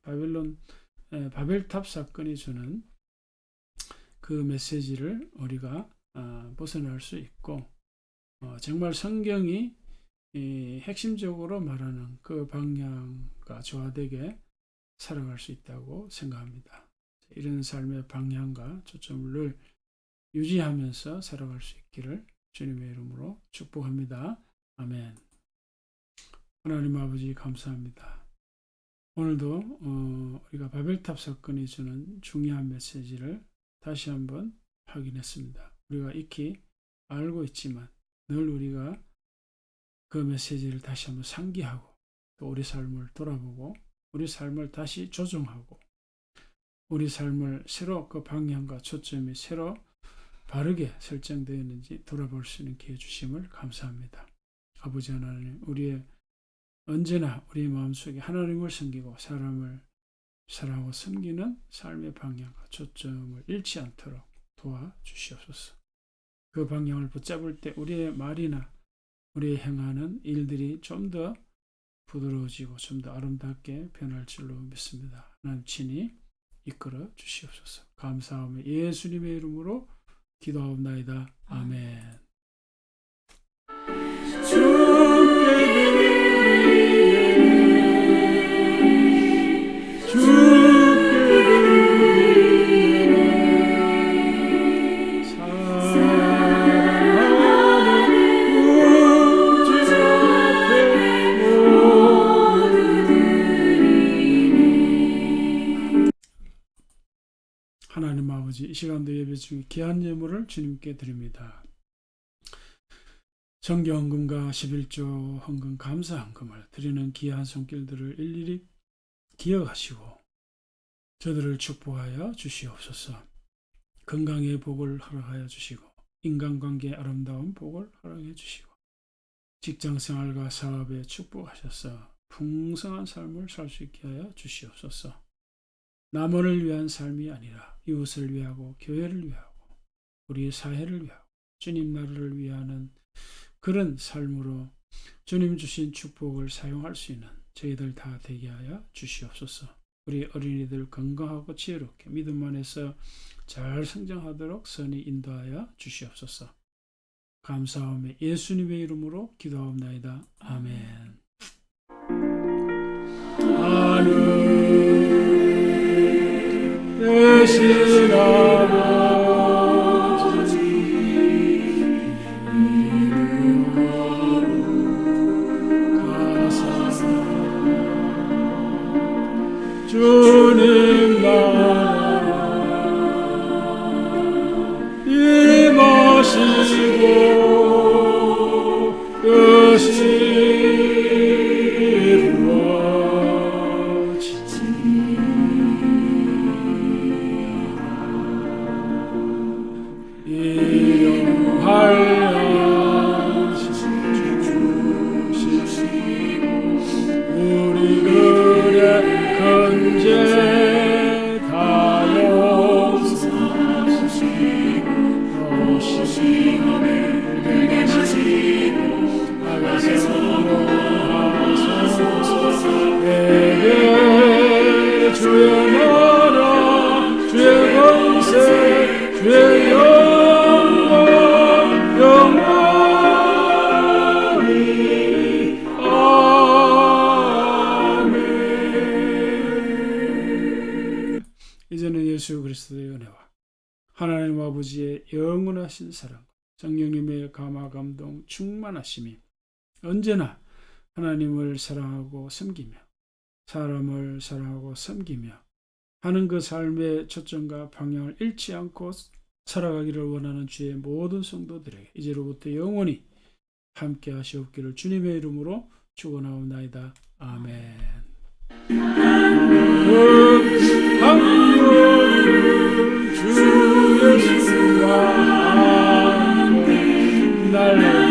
바벨탑 사건이 주는 그 메시지를 우리가 벗어날 수 있고, 정말 성경이 핵심적으로 말하는 그 방향과 조화되게 살아갈 수 있다고 생각합니다. 이런 삶의 방향과 초점을 유지하면서 살아갈 수 있기를 주님의 이름으로 축복합니다. 아멘. 하나님 아버지 감사합니다. 오늘도 우리가 바벨탑 사건이 주는 중요한 메시지를 다시 한번 확인했습니다. 우리가 익히 알고 있지만 늘 우리가 그 메시지를 다시 한번 상기하고 또 우리 삶을 돌아보고 우리 삶을 다시 조정하고 우리 삶을 새로 그 방향과 초점이 새로 바르게 설정되어 있는지 돌아볼 수 있는 기회 주심을 감사합니다. 아버지 하나님, 언제나 우리 마음속에 하나님을 섬기고 사람을 사랑하고 섬기는 삶의 방향과 초점을 잃지 않도록 도와주시옵소서. 그 방향을 붙잡을 때 우리의 말이나 우리의 행하는 일들이 좀 더 부드러워지고 좀 더 아름답게 변할 줄로 믿습니다. 하나님 친히 이끌어 주시옵소서. 감사하며 예수님의 이름으로 기도하옵나이다. 아멘. 하나님 아버지, 이 시간도 예배 중에 귀한 예물을 주님께 드립니다. 정기헌금과 11조 헌금 감사헌금을 드리는 귀한 손길들을 일일이 기억하시고 저들을 축복하여 주시옵소서. 건강의 복을 허락하여 주시고 인간관계의 아름다운 복을 허락해 주시고 직장생활과 사업에 축복하셔서 풍성한 삶을 살 수 있게 하여 주시옵소서. 남원을 위한 삶이 아니라 이웃을 위하고 교회를 위하고 우리 사회를 위하고 주님 나라를 위하는 그런 삶으로 주님 주신 축복을 사용할 수 있는 저희들 다 되게 하여 주시옵소서. 우리 어린이들 건강하고 지혜롭게 믿음 안에서 잘 성장하도록 선히 인도하여 주시옵소서. 감사하며 예수님의 이름으로 기도하옵나이다. 아멘. 대신 아버지 가사 주님 나라 임하시고 뜻이 주의 나라 주의 권세 주의 영광 영원히 아멘. 이제는 예수 그리스도의 은혜와 하나님 아버지의 영원하신 사랑 성령님의 감화 감동 충만하심이 언제나 하나님을 사랑하고 섬기며 사람을 사랑하고 섬기며 하는 그 삶의 초점과 방향을 잃지 않고 살아가기를 원하는 주의 모든 성도들에게 이제로부터 영원히 함께 하시옵기를 주님의 이름으로 축원하옵나이다. 아멘. 주 예수와 함께 날